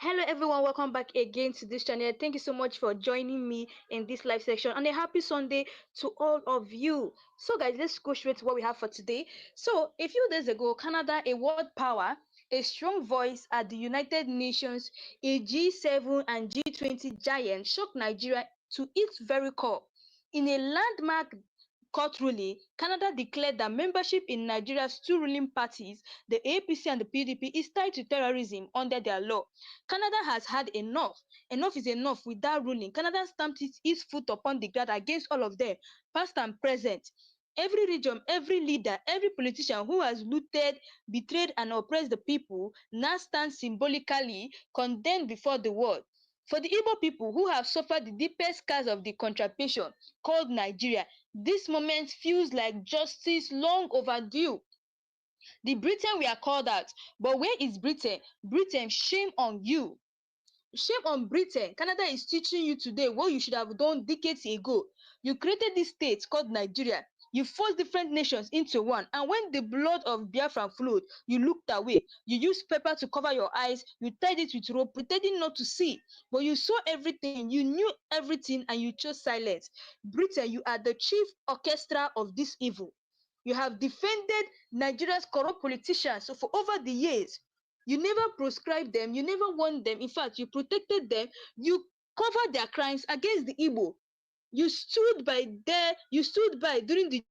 Hello everyone, welcome back again to this channel. Thank you so much for joining me in this live section, and a happy Sunday to all of you. So guys, let's go straight to what we have for today. So a few days ago, Canada, a world power, a strong voice at the United Nations, a G7 and G20 giant, shocked Nigeria to its very core. In a landmark court ruling, Canada declared that membership in Nigeria's two ruling parties, the APC and the PDP, is tied to terrorism under their law. Canada has had enough. Enough is enough with that ruling. Canada stamped its foot upon the ground against all of them, past and present. Every region, every leader, every politician who has looted, betrayed, and oppressed the people now stands symbolically condemned before the world. For the Igbo people who have suffered the deepest scars of the contraption called Nigeria, this moment feels like justice long overdue. The Britain we are called out, but where is Britain? Britain, shame on you. Shame on Britain. Canada is teaching you today what you should have done decades ago. You created this state called Nigeria. You forced different nations into one, and when the blood of Biafra flowed, you looked away. You used paper to cover your eyes. You tied it with rope, pretending not to see. But you saw everything. You knew everything, and you chose silence. Britain, you are the chief orchestra of this evil. You have defended Nigeria's corrupt politicians so for over the years. You never proscribed them, you never warned them. In fact, you protected them, you covered their crimes against the Igbo. You stood by there, you stood by during the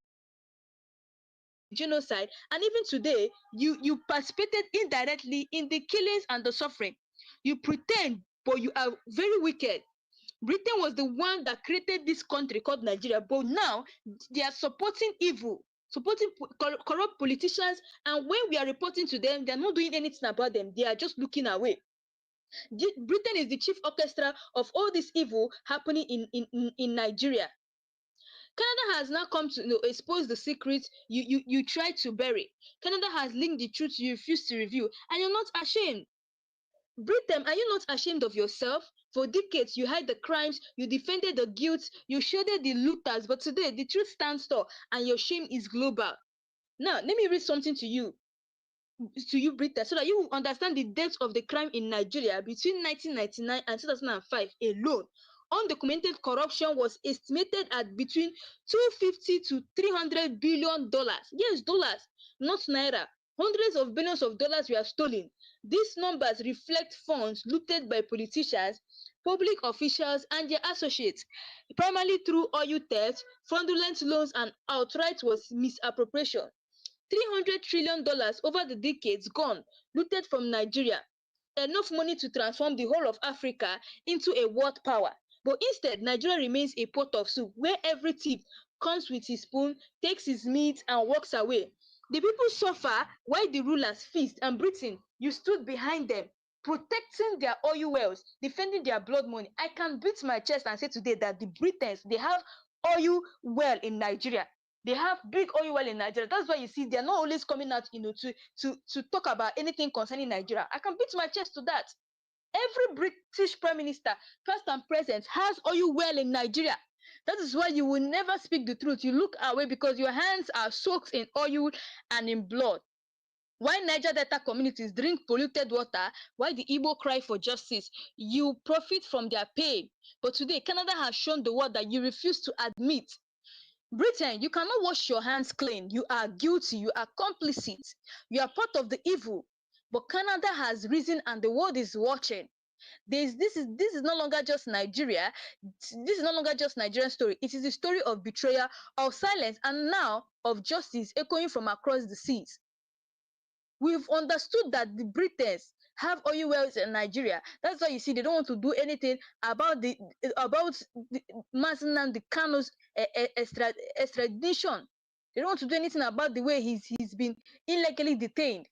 genocide, and even today, you participated indirectly in the killings and the suffering. You pretend, but you are very wicked. Britain was the one that created this country called Nigeria, but now they are supporting evil, supporting corrupt politicians, and when we are reporting to them, they are not doing anything about them. They are just looking away. Britain is the chief orchestra of all this evil happening in Nigeria. Canada has now come to expose the secrets you tried to bury. Canada has leaked the truth you refuse to reveal, and you're not ashamed. Britain, are you not ashamed of yourself? For decades, you hid the crimes, you defended the guilt, you shielded the looters, but today the truth stands tall and your shame is global. Now, let me read something to you, Britain, so that you will understand the depth of the crime in Nigeria between 1999 and 2005 alone. Undocumented corruption was estimated at between 250 to 300 billion dollars. Yes, dollars, not naira. Hundreds of billions of dollars were stolen. These numbers reflect funds looted by politicians, public officials, and their associates, primarily through oil theft, fraudulent loans, and outright was misappropriation. $300 trillion over the decades gone, looted from Nigeria. Enough money to transform the whole of Africa into a world power. But instead, Nigeria remains a pot of soup where every thief comes with his spoon, takes his meat, and walks away. The people suffer while the rulers feast, and Britain, you stood behind them, protecting their oil wells, defending their blood money. I can beat my chest and say today that the Britons, they have oil well in Nigeria. They have big oil well in Nigeria. That's why you see they're not always coming out, to talk about anything concerning Nigeria. I can beat my chest to that. Every British prime minister, past and present, has oil well in Nigeria. That is why you will never speak the truth. You look away because your hands are soaked in oil and in blood. Why Niger Delta communities drink polluted water, why the Igbo cry for justice, you profit from their pain. But today, Canada has shown the world that you refuse to admit. Britain, you cannot wash your hands clean. You are guilty. You are complicit. You are part of the evil. But Canada has risen and the world is watching. This is no longer just Nigeria. This is no longer just Nigerian story. It is the story of betrayal, of silence, and now of justice echoing from across the seas. We've understood that the Britons have oil wells in Nigeria. That's why you see they don't want to do anything about the Mazi Nnamdi Kanu's extradition. They don't want to do anything about the way he's been illegally detained.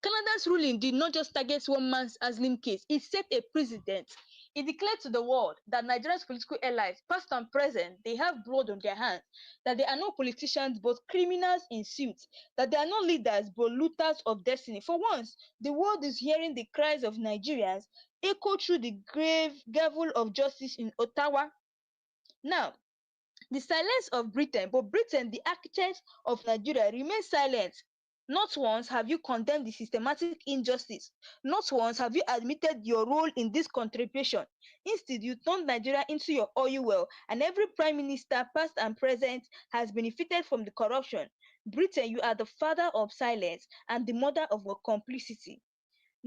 Canada's ruling did not just target one man's Aslim case, it set a precedent. It declared to the world that Nigeria's political allies, past and present, they have blood on their hands, that they are not politicians but criminals in suits, that they are not leaders but looters of destiny. For once, the world is hearing the cries of Nigerians echo through the grave gavel of justice in Ottawa. Now, the silence of Britain, but Britain, the architect of Nigeria, remains silent. Not once have you condemned the systematic injustice. Not once have you admitted your role in this contribution. Instead, you turned Nigeria into your oil well, and every prime minister, past and present, has benefited from the corruption. Britain, you are the father of silence and the mother of complicity.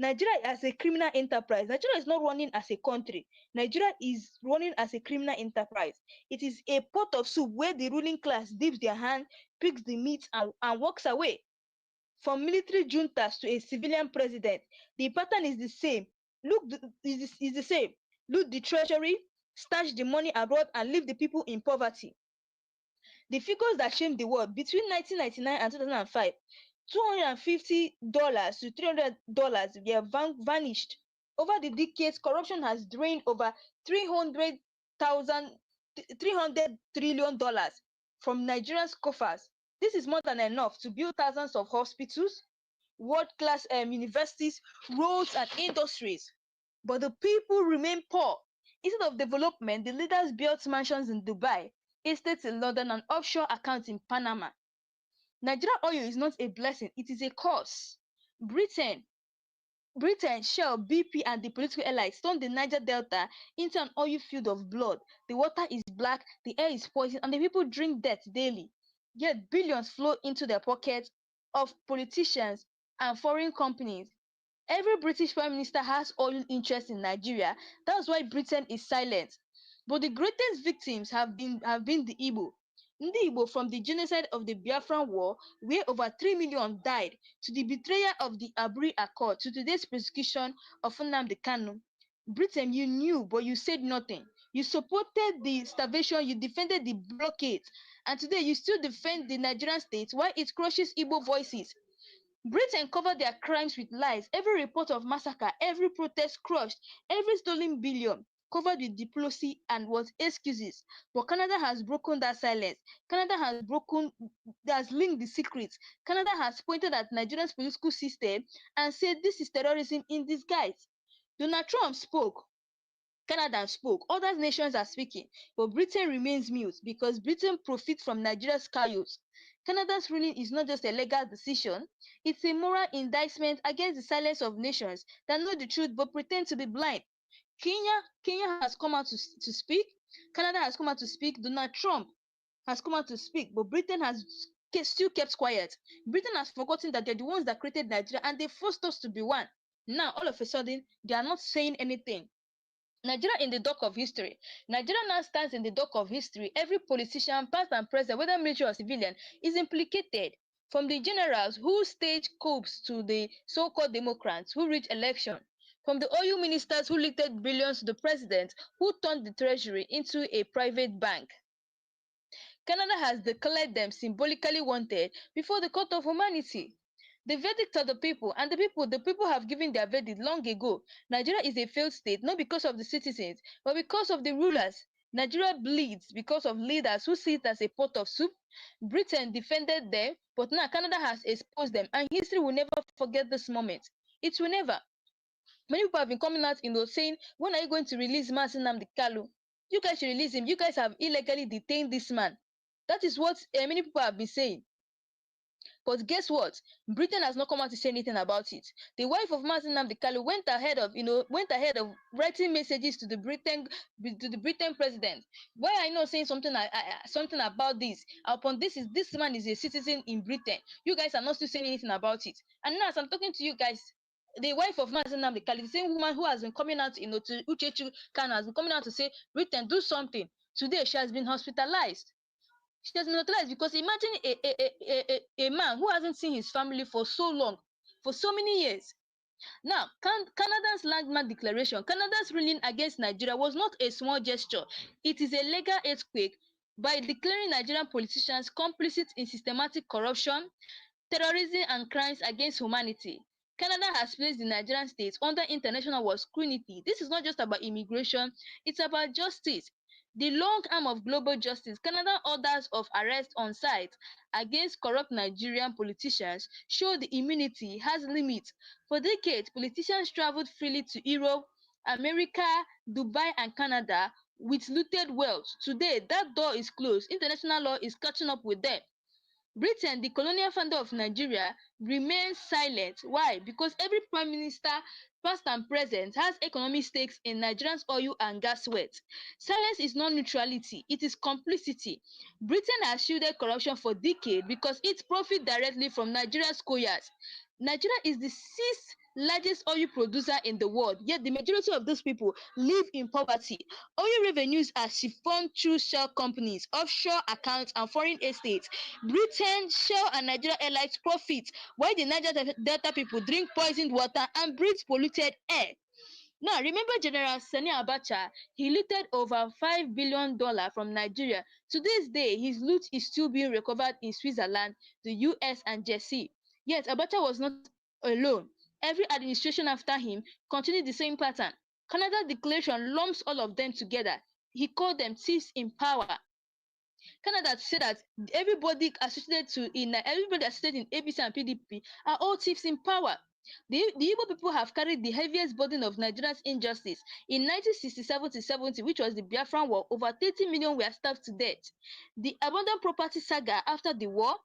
Nigeria as a criminal enterprise. Nigeria is not running as a country. Nigeria is running as a criminal enterprise. It is a pot of soup where the ruling class dips their hand, picks the meat, and walks away. From military juntas to a civilian president, the pattern is the same. Is the same. Loot the treasury, stash the money abroad, and leave the people in poverty. The figures that shamed the world between 1999 and 2005, $250 to $300 were vanished. Over the decades, corruption has drained over 300,000 $300 trillion from Nigeria's coffers. This is more than enough to build thousands of hospitals, world-class universities, roads, and industries. But the people remain poor. Instead of development, the leaders built mansions in Dubai, estates in London, and offshore accounts in Panama. Nigeria oil is not a blessing, it is a curse. Britain, Shell, BP, and the political elites turned the Niger Delta into an oil field of blood. The water is black, the air is poisoned, and the people drink death daily. Yet billions flow into their pockets of politicians and foreign companies. Every British Prime Minister has oil interest in Nigeria. That's why Britain is silent. But the greatest victims have been the Igbo. The Igbo, from the genocide of the Biafran War, where over 3 million died, to the betrayal of the Abri Accord, to today's persecution of Nnamdi Kanu. Britain, you knew, but you said nothing. You supported the starvation, you defended the blockade, and today you still defend the Nigerian state while it crushes Igbo voices. Britain covered their crimes with lies. Every report of massacre, every protest crushed, every stolen billion covered with diplomacy and was excuses. But Canada has broken that silence. Canada has linked the secrets. Canada has pointed at Nigeria's political system and said this is terrorism in disguise. Donald Trump spoke. Canada spoke. Other nations are speaking, but Britain remains mute because Britain profits from Nigeria's chaos. Canada's ruling is not just a legal decision, it's a moral indictment against the silence of nations that know the truth but pretend to be blind. Kenya has come out to speak. Canada has come out to speak. Donald Trump has come out to speak, but Britain has still kept quiet. Britain has forgotten that they're the ones that created Nigeria and they forced us to be one. Now, all of a sudden, they are not saying anything. Nigeria in the dock of history. Nigeria now stands in the dock of history. Every politician, past and present, whether military or civilian, is implicated. From the generals who staged coups to the so-called Democrats who reached election. From the oil ministers who lifted billions to the president who turned the treasury into a private bank. Canada has declared them symbolically wanted before the court of humanity. The verdict of the people, and the people have given their verdict long ago. Nigeria is a failed state, not because of the citizens, but because of the rulers. Nigeria bleeds because of leaders who see it as a pot of soup. Britain defended them, but now Canada has exposed them, and history will never forget this moment. It will never. Many people have been coming out, saying, when are you going to release Mazi Nnamdi Kanu? You guys should release him. You guys have illegally detained this man. That is what many people have been saying. But guess what? Britain has not come out to say anything about it. The wife of Mazi Nnamdi Kanu went ahead of writing messages to the Britain president. Why are you not saying something about this? Upon this man is a citizen in Britain. You guys are not still saying anything about it. And now as I'm talking to you guys, the wife of Mazi Nnamdi Kanu, the same woman who has been coming out, to Uchechu Kanu, has been coming out to say, Britain, do something. Today she has been hospitalized. She has been hospitalized because imagine a man who hasn't seen his family for so long, for so many years. Now, Canada's landmark declaration, Canada's ruling against Nigeria was not a small gesture. It is a legal earthquake by declaring Nigerian politicians complicit in systematic corruption, terrorism, and crimes against humanity. Canada has placed the Nigerian state under international war scrutiny. This is not just about immigration, it's about justice. The long arm of global justice, Canada orders of arrest on site against corrupt Nigerian politicians show the immunity has limits. For decades, politicians traveled freely to Europe, America, Dubai, and Canada with looted wealth. Today, that door is closed. International law is catching up with them. Britain, the colonial founder of Nigeria, remains silent. Why? Because every prime minister, past and present, has economic stakes in Nigeria's oil and gas wealth. Silence is not neutrality, it is complicity. Britain has shielded corruption for decades because it profits directly from Nigeria's coals. Nigeria is the sixth largest oil producer in the world, yet the majority of those people live in poverty. Oil revenues are siphoned through shell companies, offshore accounts, and foreign estates. Britain, Shell, and Nigeria Airlines profit, while the Niger Delta people drink poisoned water and breathe polluted air. Now, remember General Sani Abacha? He looted over $5 billion from Nigeria. To this day, his loot is still being recovered in Switzerland, the US, and Jersey. Yet, Abacha was not alone. Every administration after him continued the same pattern. Canada Declaration lumps all of them together. He called them thieves in power. Canada said that everybody associated in APC and PDP are all thieves in power. The Igbo people have carried the heaviest burden of Nigeria's injustice. In 1967 to 70, which was the Biafran War, over 30 million were starved to death. The abandoned property saga after the war,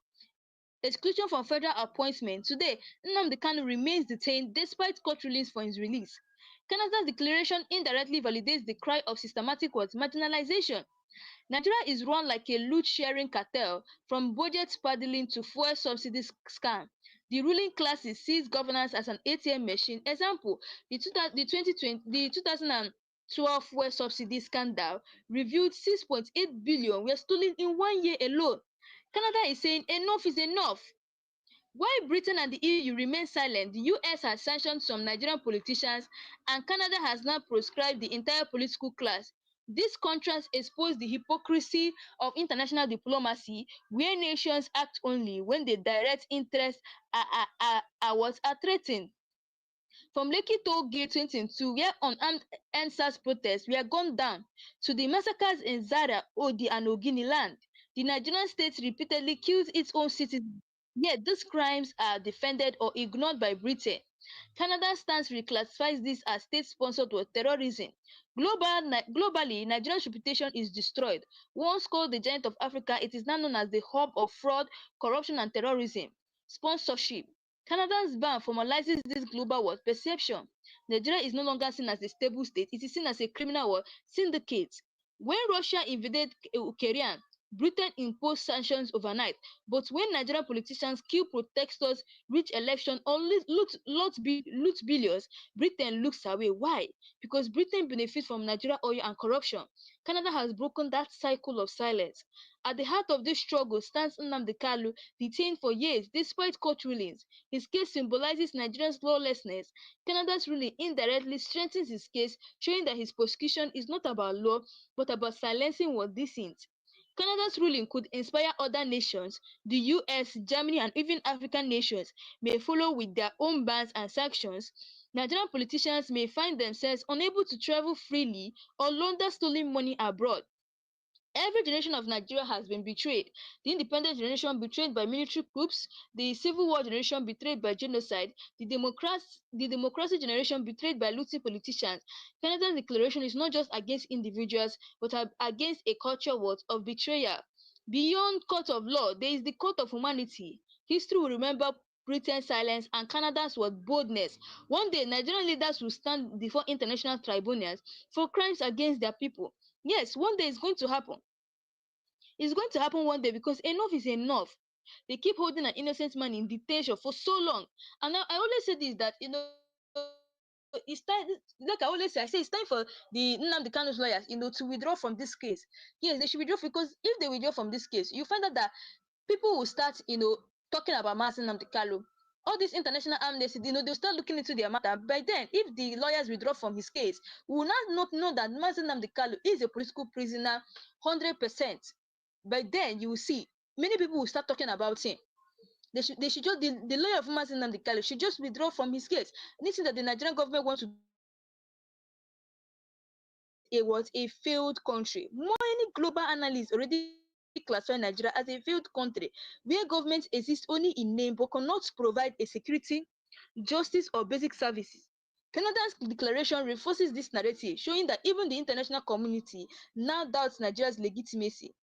exclusion from federal appointment. Today, Nnamdi Kanu remains detained despite court rulings for his release. Canada's declaration indirectly validates the cry of systematic marginalization. Nigeria is run like a loot-sharing cartel, from budget paddling to fuel subsidy scam. The ruling classes sees governance as an ATM machine. Example, the 2012 fuel subsidy scandal revealed 6.8 billion were stolen in 1 year alone. Canada is saying enough is enough. While Britain and the EU remain silent, the US has sanctioned some Nigerian politicians, and Canada has now proscribed the entire political class. This contrast exposes the hypocrisy of international diplomacy, where nations act only when their direct interests are threatened. From Lekki Toll Gate 2022, where unarmed EndSARS protests were gunned down, to the massacres in Zara, Odi, and Oginiland, the Nigerian state repeatedly kills its own citizens. Yet these crimes are defended or ignored by Britain. Canada's stance reclassifies this as state-sponsored terrorism. Globally, Nigeria's reputation is destroyed. Once called the giant of Africa, it is now known as the hub of fraud, corruption, and terrorism. Sponsorship. Canada's ban formalizes this global world perception. Nigeria is no longer seen as a stable state, it is seen as a criminal world syndicate. When Russia invaded Ukraine, Britain imposed sanctions overnight. But when Nigerian politicians kill protesters, reach election, or loot billions, Britain looks away. Why? Because Britain benefits from Nigeria oil and corruption. Canada has broken that cycle of silence. At the heart of this struggle stands Nnamdi Kanu, detained for years despite court rulings. His case symbolizes Nigeria's lawlessness. Canada's ruling indirectly strengthens his case, showing that his prosecution is not about law, but about silencing what dissent. Canada's ruling could inspire other nations. The US, Germany, and even African nations may follow with their own bans and sanctions. Nigerian politicians may find themselves unable to travel freely or launder stolen money abroad. Every generation of Nigeria has been betrayed. The independent generation betrayed by military coups, the civil war generation betrayed by genocide, the democracy generation betrayed by looting politicians. Canada's declaration is not just against individuals, but against a culture of betrayal. Beyond court of law, there is the court of humanity. History will remember Britain's silence and Canada's boldness. One day, Nigerian leaders will stand before international tribunals for crimes against their people. Yes, one day it's going to happen. It's going to happen one day because enough is enough. They keep holding an innocent man in detention for so long. And I always say this that it's time, like I always say, I say it's time for the Nnamdi Kanu's lawyers, to withdraw from this case. Yes, they should withdraw because if they withdraw from this case, you find out that people will start, talking about Mazi Nnamdi Kanu. All this international amnesty, they'll start looking into their matter. By then, if the lawyers withdraw from his case, we will not know that Mazi Nnamdi Kanu is a political prisoner 100%. By then, you will see many people will start talking about him. They should just the lawyer of Mazi Nnamdi Kanu should just withdraw from his case. Anything that the Nigerian government wants to do is to make a failed country. Many global analysts already classify Nigeria as a failed country, where governments exist only in name but cannot provide a security, justice, or basic services. Canada's declaration reinforces this narrative, showing that even the international community now doubts Nigeria's legitimacy.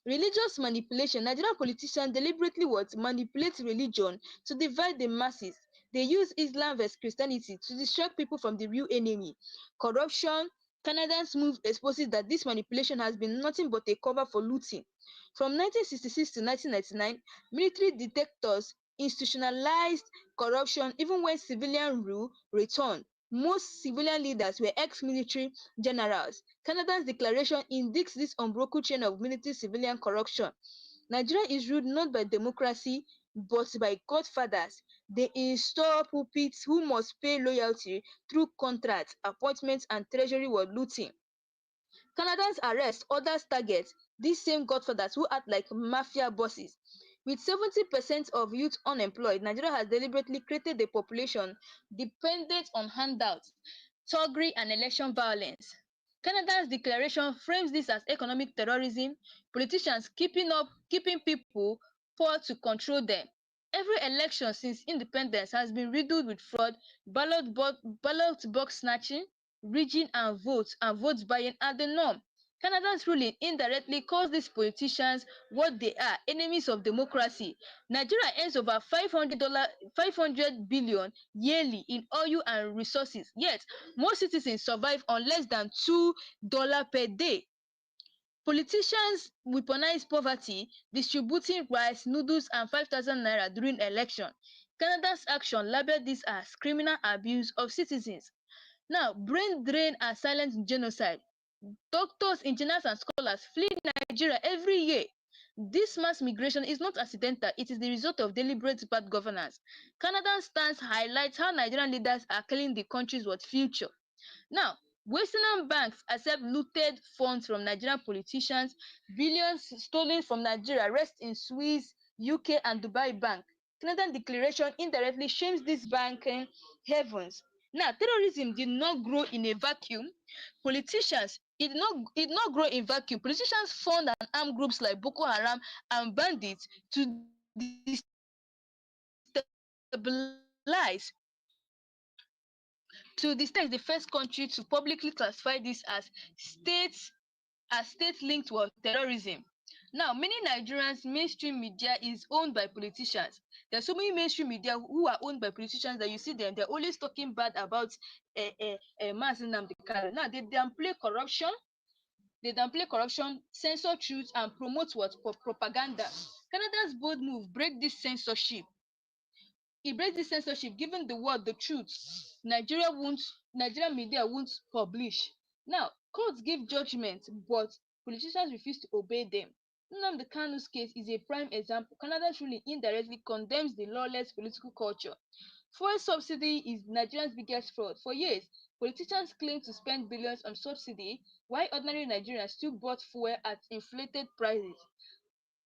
Religious manipulation. Nigerian politicians deliberately manipulate religion to divide the masses. They use Islam versus Christianity to distract people from the real enemy. Corruption. Canada's move exposes that this manipulation has been nothing but a cover for looting. From 1966 to 1999, military dictators institutionalized corruption even when civilian rule returned. Most civilian leaders were ex-military generals. Canada's declaration indicates this unbroken chain of military-civilian corruption. Nigeria is ruled not by democracy but by godfathers. They install pulpits who must pay loyalty through contracts, appointments, and treasury were looting. Canadians arrest others target these same godfathers who act like mafia bosses. With 70% of youth unemployed, Nigeria has deliberately created a population dependent on handouts, thuggery, and election violence. Canada's declaration frames this as economic terrorism, politicians keeping people poor to control them. Every election since independence has been riddled with fraud, ballot box snatching, rigging, and vote buying are the norm. Canada's ruling indirectly calls these politicians what they are, enemies of democracy. Nigeria earns over $500 billion yearly in oil and resources, yet most citizens survive on less than $2 per day. Politicians weaponize poverty, distributing rice, noodles, and 5,000 naira during election. Canada's action labeled this as criminal abuse of citizens. Now, brain drain and silent genocide. Doctors, engineers, and scholars flee Nigeria every year. This mass migration is not accidental, it is the result of deliberate bad governance. Canada's stance highlights how Nigerian leaders are killing the country's future. Now, Western banks accept looted funds from Nigerian politicians. Billions stolen from Nigeria rest in Swiss, UK, and Dubai bank. Canadian declaration indirectly shames these banking havens. Now, terrorism did not grow in a vacuum. Politicians it did not grow in vacuum. Politicians fund and arm groups like Boko Haram and bandits to destabilize is the first country to publicly classify this as state linked to terrorism. Now, many Nigerians mainstream media is owned by politicians. There's so many mainstream media who are owned by politicians that you see them, they're always talking bad about Mazi Nnamdi Kanu. Now, they downplay corruption, censor truth, and promote propaganda. Canada's bold move break this censorship. It breaks this censorship, giving the world the truth. Nigerian media won't publish. Now, courts give judgment, but politicians refuse to obey them. Nnamdi Kanu's case is a prime example. Canada's ruling indirectly condemns the lawless political culture. Fuel subsidy is Nigeria's biggest fraud. For years, politicians claimed to spend billions on subsidy, while ordinary Nigerians still bought fuel at inflated prices.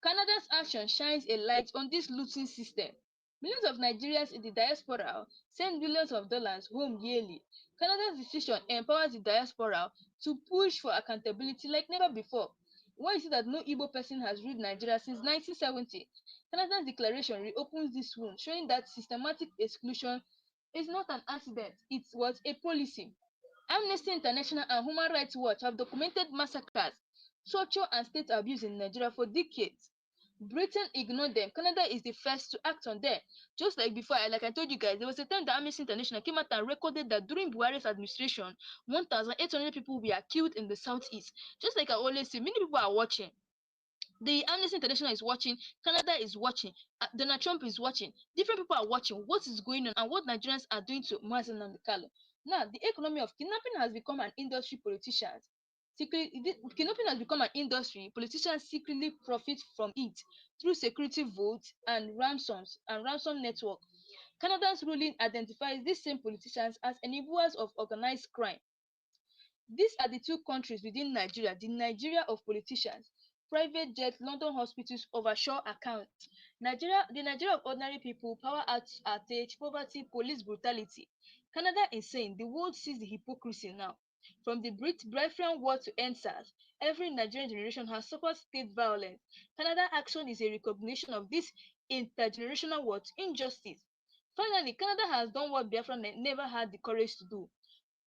Canada's action shines a light on this looting system. Millions of Nigerians in the diaspora send billions of dollars home yearly. Canada's decision empowers the diaspora to push for accountability like never before. Why is it that no Igbo person has ruled Nigeria since 1970? Canada's declaration reopens this wound, showing that systematic exclusion is not an accident, it was a policy. Amnesty International and Human Rights Watch have documented massacres, torture, and state abuse in Nigeria for decades. Britain ignored them. Canada is the first to act on them. Just like before, like I told you guys, there was a time that Amnesty International came out and recorded that during Buhari's administration, 1,800 people were killed in the southeast. Just like I always say, many people are watching. The Amnesty International is watching, Canada is watching, Donald Trump is watching, different people are watching what is going on and what Nigerians are doing to Mazi Nnamdi Kanu. Now, the economy of kidnapping has become an industry. Kidnapping has become an industry. Politicians secretly profit from it through security votes and ransom network. Canada's ruling identifies these same politicians as enablers of organized crime. These are the two countries within Nigeria, the Nigeria of politicians, private jets, London hospitals, offshore accounts. The Nigeria of ordinary people, power outage, poverty, police brutality. Canada is saying the world sees the hypocrisy now. From the Biafran War to EndSARS, every Nigerian generation has suffered state violence. Canada action is a recognition of this intergenerational injustice. Finally, Canada has done what Biafra never had the courage to do: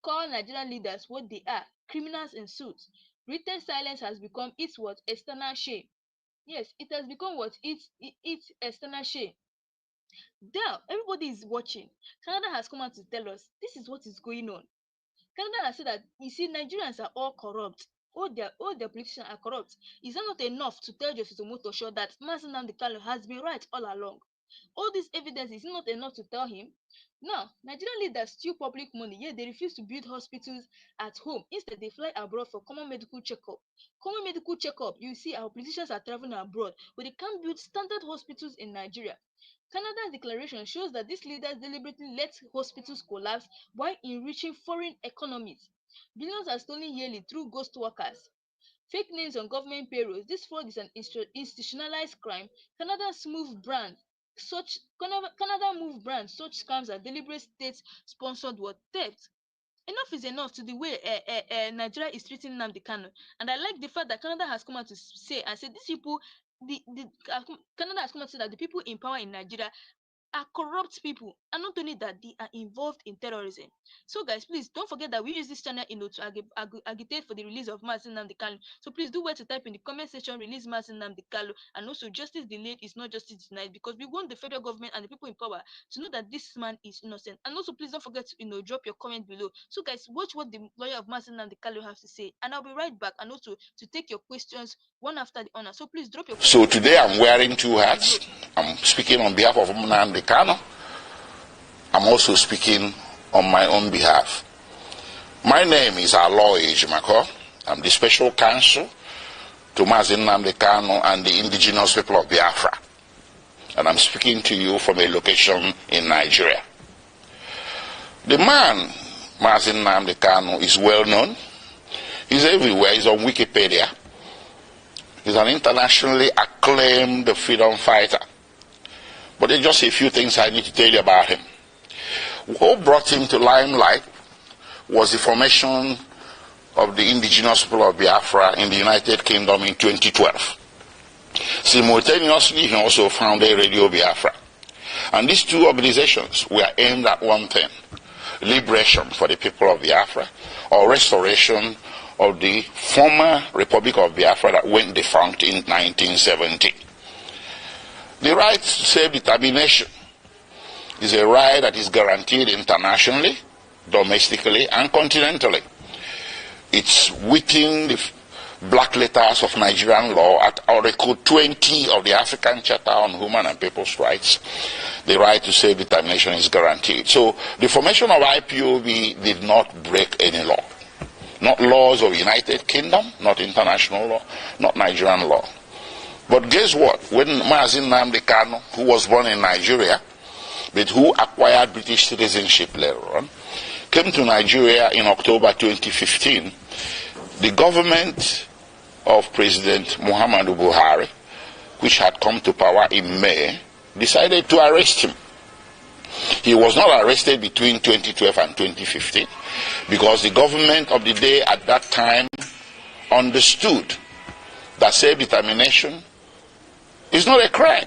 call Nigerian leaders what they are, criminals in suits. Written silence has become its external shame. Yes, it has become what? It's external shame. There, everybody is watching. Canada has come out to tell us this is what is going on. Canada has said that, you see, Nigerians are all corrupt. All their politicians are corrupt. Is that not enough to tell Justice Omotosho that Mazi Nnamdi Kanu has been right all along? All this evidence is not enough to tell him. Now, Nigerian leaders steal public money, yet they refuse to build hospitals at home. Instead, they fly abroad for common medical checkup. Common medical checkup, you see, our politicians are traveling abroad, but they can't build standard hospitals in Nigeria. Canada's declaration shows that these leaders deliberately let hospitals collapse while enriching foreign economies. Billions are stolen yearly through ghost workers. Fake names on government payrolls. This fraud is an institutionalized crime. Canada move brands such scams are deliberate state-sponsored theft. Enough is enough to the way Nigeria is treating Nnamdi Kanu, and I like the fact that Canada has come out to say and say these people, Canada has come out to say that the people in power in Nigeria are corrupt people, and not only that, they are involved in terrorism. So guys, please don't forget that we use this channel, to agitate for the release of Mazi Nnamdi Kanu. So please do well to type in the comment section, release Mazi Nnamdi Kanu, and also justice delayed is not justice denied, because we want the federal government and the people in power to know that this man is innocent. And also please don't forget to drop your comment below. So guys, watch what the lawyer of Mazi Nnamdi Kanu has to say, and I'll be right back, and also to take your questions one after the other. So please drop your questions. So today I'm wearing two hats. I'm speaking on behalf of Nnamdi Kanu. I'm also speaking on my own behalf. My name is Aloy Ejimako. I'm the special counsel to Mazi Nnamdi Kanu and the indigenous people of Biafra. And I'm speaking to you from a location in Nigeria. The man, Mazi Nnamdi Kanu, is well known. He's everywhere. He's on Wikipedia. He's an internationally acclaimed freedom fighter. But there's just a few things I need to tell you about him. What brought him to limelight was the formation of the indigenous people of Biafra in the United Kingdom in 2012. Simultaneously, he also founded Radio Biafra. And these two organizations were aimed at one thing: liberation for the people of Biafra, or restoration of the former Republic of Biafra that went defunct in 1970. The right to self-determination is a right that is guaranteed internationally, domestically, and continentally. It's within the black letters of Nigerian law at Article 20 of the African Charter on Human and People's Rights. The right to self-determination is guaranteed. So the formation of IPOB did not break any law. Not laws of United Kingdom, not international law, not Nigerian law. But guess what? When Mazi Nnamdi Kanu, who was born in Nigeria, but who acquired British citizenship later on, came to Nigeria in October 2015, the government of President Muhammadu Buhari, which had come to power in May, decided to arrest him. He was not arrested between 2012 and 2015 because the government of the day at that time understood that self-determination is not a crime.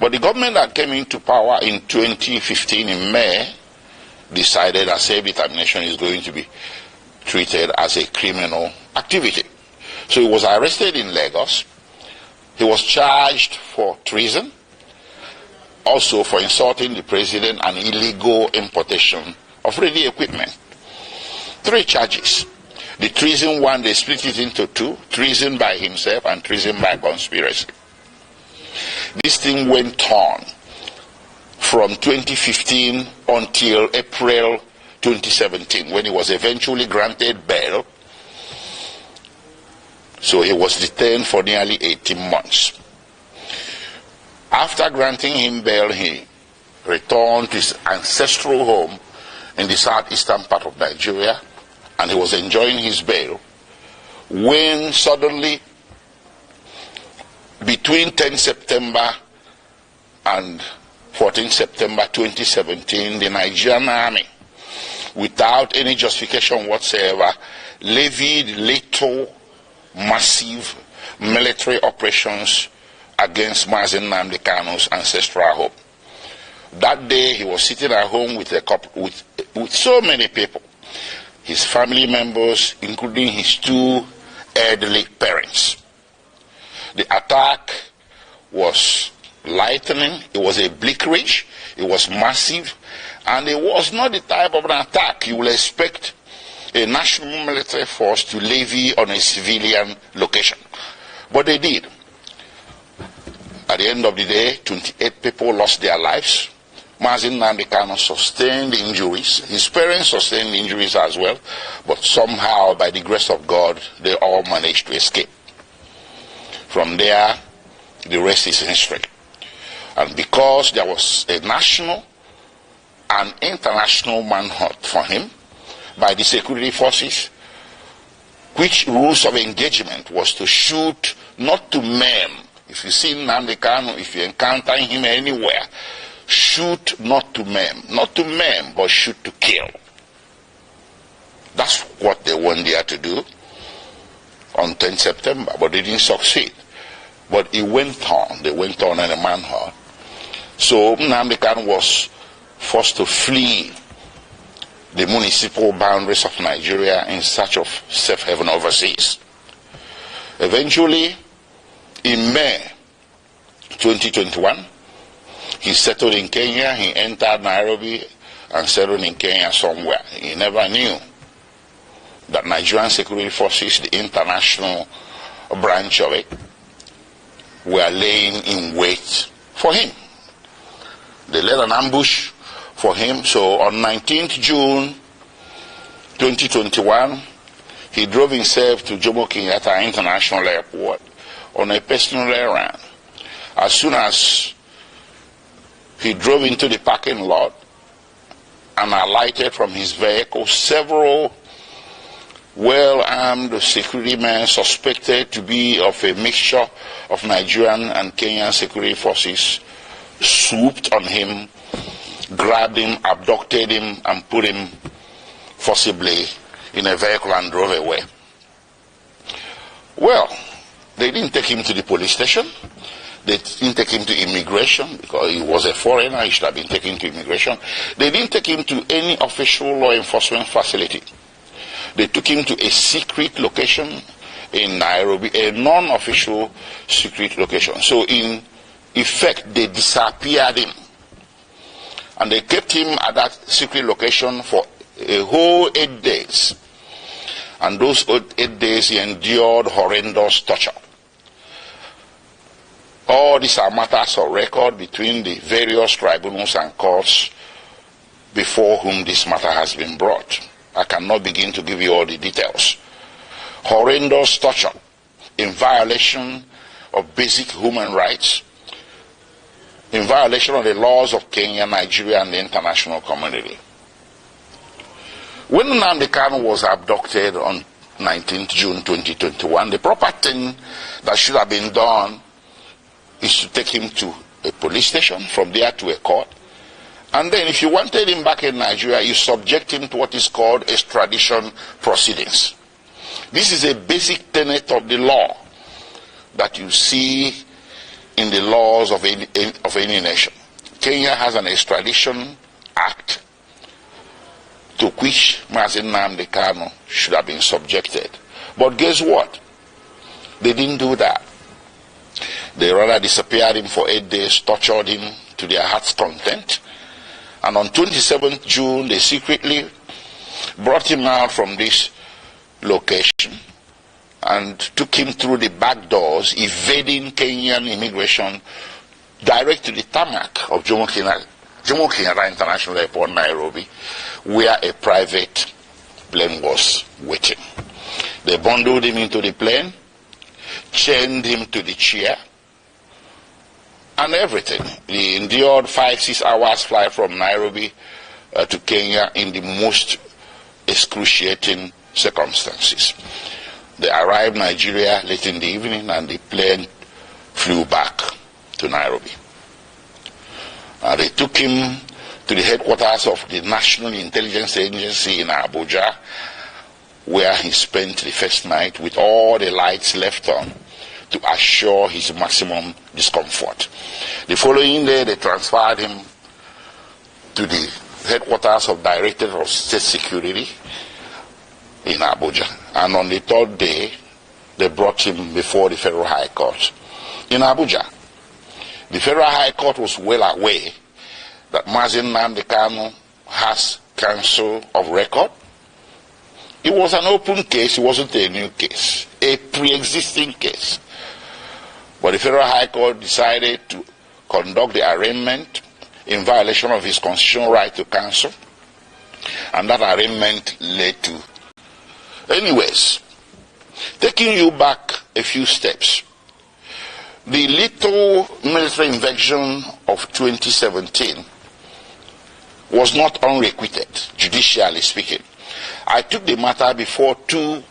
But the government that came into power in 2015 in May decided that self-determination is going to be treated as a criminal activity. So he was arrested in Lagos. He was charged for treason, also for insulting the president and illegal importation of radio equipment. 3 charges. The treason one, they split it into 2, treason by himself and treason by conspiracy. This thing went on from 2015 until April 2017, when he was eventually granted bail. So he was detained for nearly 18 months. After granting him bail, he returned to his ancestral home in the southeastern part of Nigeria, and he was enjoying his bail when suddenly, between 10 September and 14 September 2017, the Nigerian army, without any justification whatsoever, levied lethal, massive military operations against Mazi Nnamdi Kanu's ancestral home. That day, he was sitting at home with so many people, his family members, including his 2 elderly parents. The attack was lightning, it was a bleak range, it was massive, and it was not the type of an attack you will expect a national military force to levy on a civilian location. But they did. At the end of the day, 28 people lost their lives. Mazi Nnamdi Kanu sustained injuries. His parents sustained injuries as well. But somehow, by the grace of God, they all managed to escape. From there, the rest is history. And because there was a national and international manhunt for him by the security forces, which rules of engagement was to shoot, not to maim. If you see Nnamdi Kanu, if you encounter him anywhere, shoot not to maim. Not to maim, but shoot to kill. That's what they went there to do on 10 September, but they didn't succeed. But it went on. They went on in a manhunt. So Nnamdi Kanu was forced to flee the municipal boundaries of Nigeria in search of safe haven overseas. Eventually, in May 2021, he settled in Kenya. He entered Nairobi and settled in Kenya somewhere. He never knew that Nigerian security forces, the international branch of it, were laying in wait for him. They laid an ambush for him. So on 19th June 2021, he drove himself to Jomo Kenyatta International Airport on a personal errand. As soon as he drove into the parking lot and alighted from his vehicle, several well-armed security men suspected to be of a mixture of Nigerian and Kenyan security forces swooped on him, grabbed him, abducted him, and put him forcibly in a vehicle and drove away. Well, they didn't take him to the police station. They didn't take him to immigration because he was a foreigner. He should have been taken to immigration. They didn't take him to any official law enforcement facility. They took him to a secret location in Nairobi, a non-official secret location. So in effect, they disappeared him. And they kept him at that secret location for a whole 8 days. And those 8 days he endured horrendous torture. All these are matters of record between the various tribunals and courts before whom this matter has been brought. I cannot begin to give you all the details. Horrendous torture in violation of basic human rights, in violation of the laws of Kenya, Nigeria, and the international community. When Nnamdi Kanu was abducted on 19th June 2021, the proper thing that should have been done is to take him to a police station, from there to a court. And then if you wanted him back in Nigeria, you subject him to what is called extradition proceedings. This is a basic tenet of the law that you see in the laws of any nation. Kenya has an extradition act to which Mazi Nnamdi Kanu should have been subjected. But guess what? They didn't do that. They rather disappeared him for 8 days, tortured him to their heart's content. And on 27th June, they secretly brought him out from this location and took him through the back doors, evading Kenyan immigration, direct to the tarmac of Jomo Kenyatta International Airport, Nairobi, where a private plane was waiting. They bundled him into the plane, chained him to the chair, and everything. He endured 5-6 hours flight from Nairobi to Kenya in the most excruciating circumstances. They arrived in Nigeria late in the evening and the plane flew back to Nairobi. They took him to the headquarters of the National Intelligence Agency in Abuja, where he spent the first night with all the lights left on to assure his maximum discomfort. The following day, they transferred him to the headquarters of Directorate of State Security in Abuja. And on the third day, they brought him before the Federal High Court in Abuja. The Federal High Court was well aware that Mazi Nnamdi Kanu has counsel of record. It was an open case, it wasn't a new case, a pre-existing case. But the Federal High Court decided to conduct the arraignment in violation of his constitutional right to counsel, and that arraignment led to. Anyways, taking you back a few steps, the little military invasion of 2017 was not unrequited, judicially speaking. I took the matter before two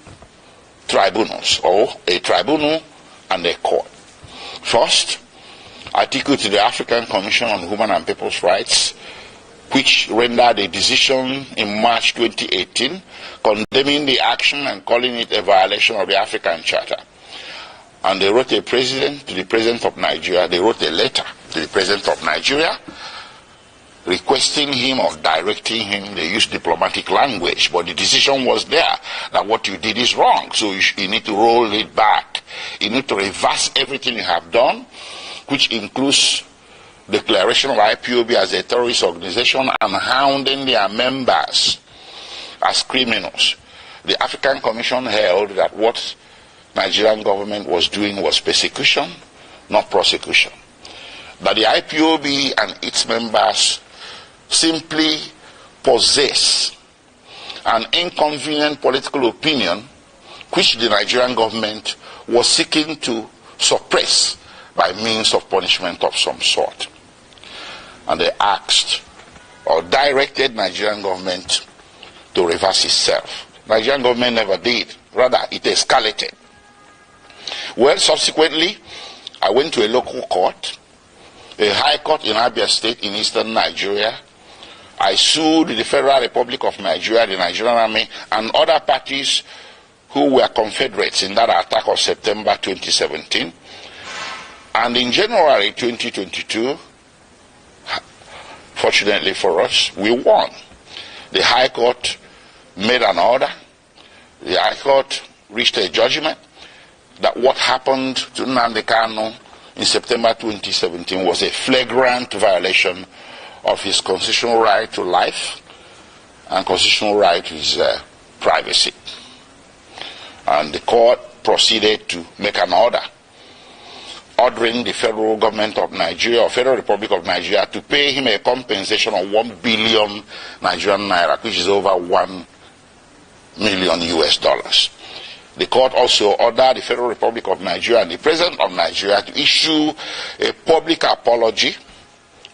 tribunals, or a tribunal and a court. First, I took it to the African Commission on Human and People's Rights, which rendered a decision in March 2018 condemning the action and calling it a violation of the African Charter. And they wrote to the President of Nigeria, they wrote a letter to the President of Nigeria requesting him or directing him. They used diplomatic language, but the decision was there that what you did is wrong, so you need to roll it back. You need to reverse everything you have done, which includes declaration of IPOB as a terrorist organization and hounding their members as criminals. The African Commission held that what Nigerian government was doing was persecution, not prosecution. That the IPOB and its members simply possess an inconvenient political opinion which the Nigerian government was seeking to suppress by means of punishment of some sort. And they asked or directed Nigerian government to reverse itself. Nigerian government never did. Rather, it escalated. Well, subsequently, I went to a local court, a high court in Abia State in eastern Nigeria. I sued the Federal Republic of Nigeria, the Nigerian Army, and other parties who were Confederates in that attack of September 2017. And in January 2022, fortunately for us, we won. The High Court made an order. The High Court reached a judgment that what happened to Nnamdi Kanu in September 2017 was a flagrant violation of his constitutional right to life and constitutional right to his privacy. And the court proceeded to make an order ordering the federal government of Nigeria, or Federal Republic of Nigeria, to pay him a compensation of 1 billion Nigerian naira, which is over $1 million US. The court also ordered the Federal Republic of Nigeria and the President of Nigeria to issue a public apology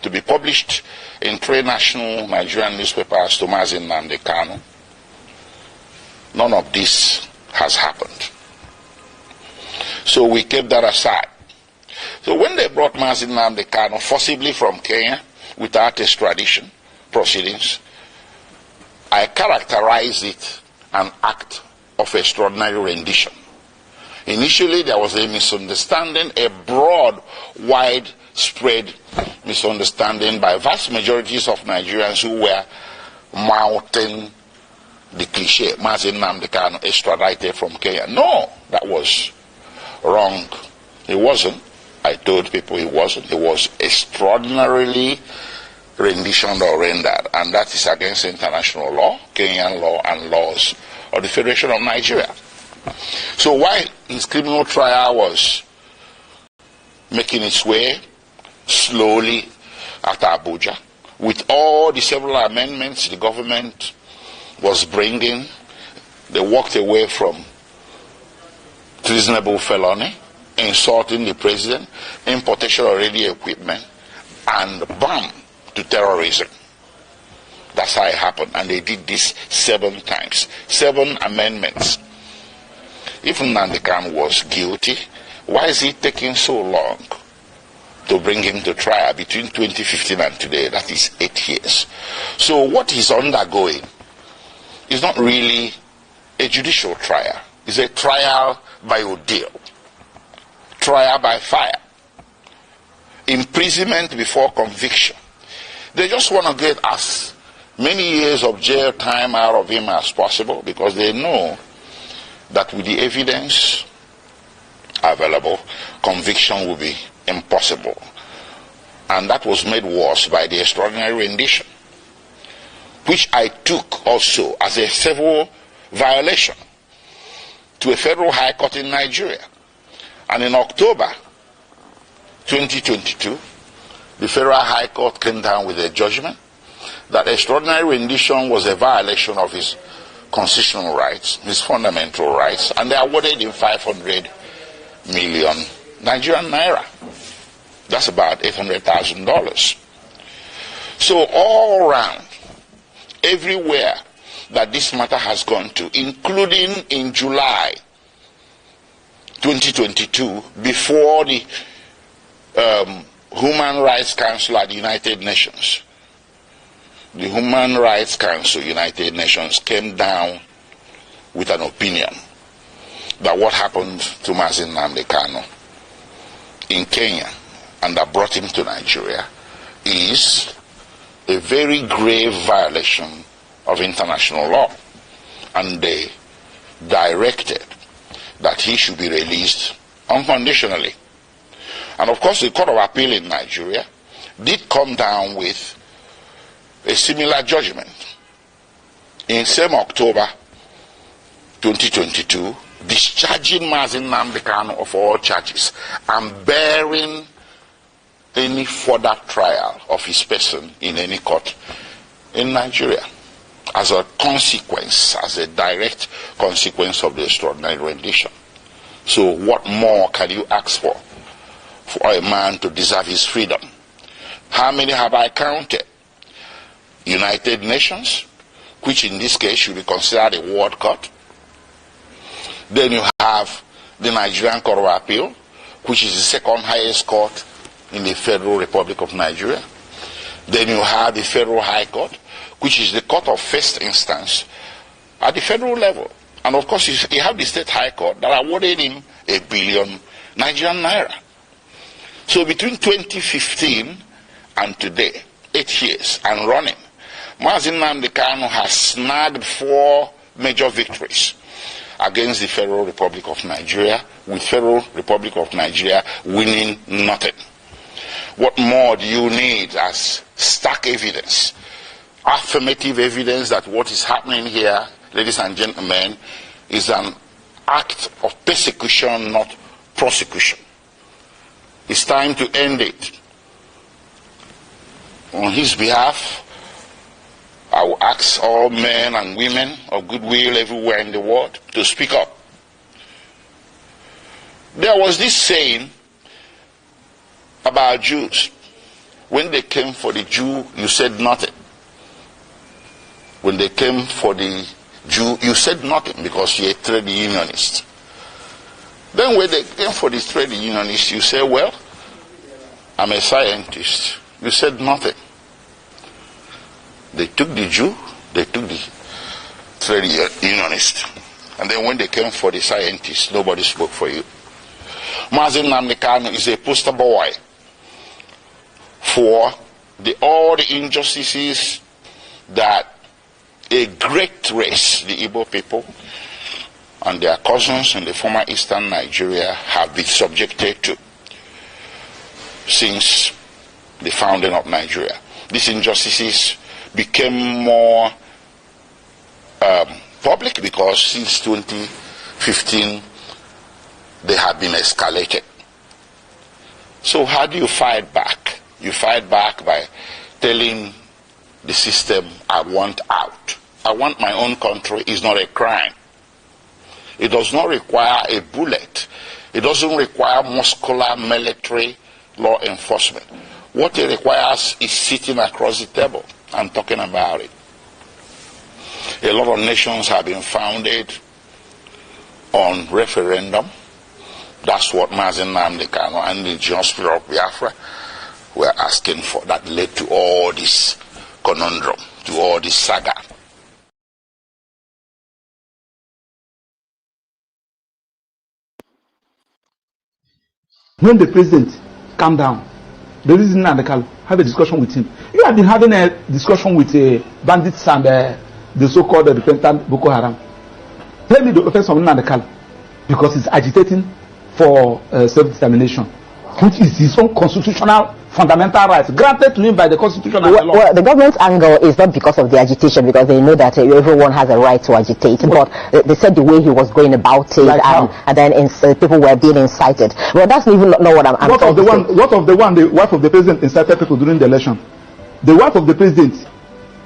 to be published in 3 national Nigerian newspapers to Mazi Nnamdi Kanu. None of this has happened. So we kept that aside. So when they brought Mazi Nnamdi Kanu forcibly from Kenya without extradition proceedings, I characterized it an act of extraordinary rendition. Initially, there was a misunderstanding, a broad, widespread misunderstanding by vast majorities of Nigerians who were mouthing the cliche, Mazi Nnamdi Kanu extradited from Kenya. No, that was wrong. It wasn't. I told people it wasn't. It was extraordinarily renditioned or rendered, and that is against international law, Kenyan law, and laws of the Federation of Nigeria. So while his criminal trial was making its way slowly at Abuja, with all the several amendments the government was bringing, they walked away from treasonable felony, insulting the president, importation of radio equipment, and bam, to terrorism. That's how it happened. And they did this 7 times. 7 amendments. If Nnamdi Kanu was guilty, why is it taking so long to bring him to trial between 2015 and today? That is 8 years. So what he's undergoing is not really a judicial trial. It's a trial by ordeal. Trial by fire. Imprisonment before conviction. They just want to get as many years of jail time out of him as possible, because they know that with the evidence available, conviction will be impossible. And that was made worse by the extraordinary rendition, which I took also as a civil violation to a federal high court in Nigeria. And in October 2022, the federal high court came down with a judgment that extraordinary rendition was a violation of his constitutional rights, his fundamental rights, and they awarded him 500 million Nigerian naira. That's about $800,000. So all around, everywhere that this matter has gone to, including in July 2022, before the Human Rights Council at the United Nations, the Human Rights Council, United Nations, came down with an opinion that what happened to Mazi Nnamdi Kanu in Kenya and that brought him to Nigeria is a very grave violation of international law. And they directed that he should be released unconditionally. And of course, the Court of Appeal in Nigeria did come down with a similar judgment in same October 2022, discharging Mazi Nnamdi Kanu of all charges and bearing any further trial of his person in any court in Nigeria as a consequence, as a direct consequence of the extraordinary rendition. So what more can you ask for a man to deserve his freedom? How many have I counted? United Nations, which in this case should be considered a world court. Then you have the Nigerian Court of Appeal, which is the second highest court in the Federal Republic of Nigeria. Then you have the Federal High Court, which is the court of first instance at the federal level. And of course, you have the State High Court that awarded him 1 billion Nigerian naira. So between 2015 and today, 8 years and running, Mazi Nnamdi Kanu has snagged 4 major victories against the Federal Republic of Nigeria, with Federal Republic of Nigeria winning nothing. What more do you need as stark evidence, affirmative evidence that what is happening here, ladies and gentlemen, is an act of persecution, not prosecution? It's time to end it. On his behalf, I will ask all men and women of goodwill everywhere in the world to speak up. There was this saying about Jews. When they came for the Jew, you said nothing. When they came for the Jew, you said nothing because you're a trade unionist. Then when they came for the trade unionist, you say, well, I'm a scientist. You said nothing. They took the Jew, they took the trade unionist. And then when they came for the scientist, nobody spoke for you. Mazi Nnamdi Kanu is a poster boy for all the injustices that a great race, the Igbo people, and their cousins in the former eastern Nigeria have been subjected to since the founding of Nigeria. These injustices became more public because since 2015 they have been escalated. So how do you fight back? You fight back by telling the system, I want out. I want my own country is not a crime. It does not require a bullet. It doesn't require muscular military law enforcement. What it requires is sitting across the table and talking about it. A lot of nations have been founded on referendum. That's what Mazi Nnamdi Kanu and the Judicial of Biafra were asking for. That led to all this conundrum, to all this saga. When the president calmed down, the reason Nnamdi Kanu have a discussion with him. You have been having a discussion with bandits and the so-called repentant Boko Haram. Tell me the offense of Nnamdi Kanu, because he's agitating for self-determination, which is his own constitutional fundamental rights granted to him by the constitution and the law. Well, the government's angle is not because of the agitation, because they know that everyone has a right to agitate, but they said the way he was going about it, like and then people were being incited. Well, that's even not what I'm what of the one the wife of the president incited people during the election? The wife of the president,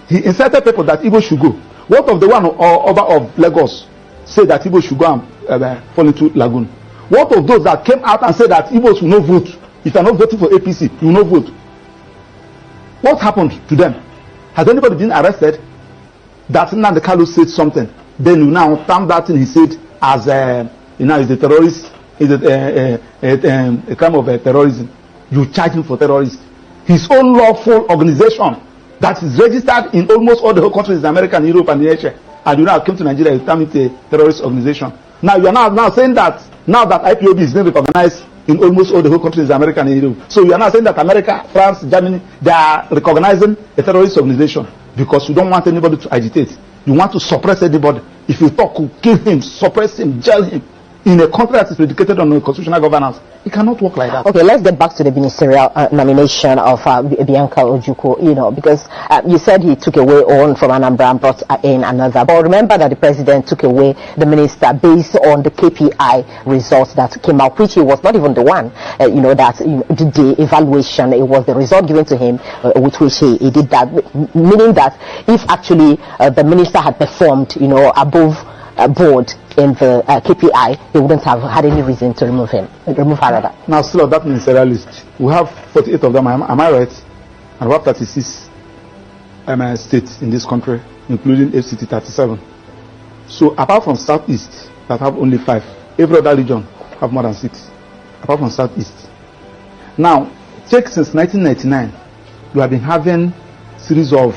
he incited people that Igbo should go. What of the one Oba of Lagos said that Igbo should go and fall into lagoon? What of those that came out and said that Igbos will not vote? If you are not voting for APC, you will not vote. What happened to them? Has anybody been arrested? That Nnamdi Kanu said something. Then you now term that thing he said as is a terrorist, is a crime of terrorism. You charge him for terrorism. His own lawful organization that is registered in almost all the whole countries in America and Europe and Asia, and you now came to Nigeria, you term it a terrorist organization. Now you are now saying that now that IPOB is being recognized in almost all the whole countries in America and Europe. So you are now saying that America, France, Germany, they are recognizing a terrorist organization because you don't want anybody to agitate. You want to suppress anybody. If you talk, you kill him, suppress him, jail him. In a country that is predicated on constitutional governance, it cannot work like that. Okay, let's get back to the ministerial nomination of Bianca Ojukwu, because you said he took away one from Anambra and brought in another. But remember that the president took away the minister based on the KPI results that came out, which he was not even the one, that did the evaluation. It was the result given to him with which he did that, meaning that if actually the minister had performed, above board in the KPI, he wouldn't have had any reason to remove her rather. Now, still on that ministerial list, we have 48 of them, am I right? And we have 36 states in this country, including FCT 37. So, apart from Southeast, that have only 5, every other region have more than 6, apart from Southeast. Now, check since 1999, we have been having series of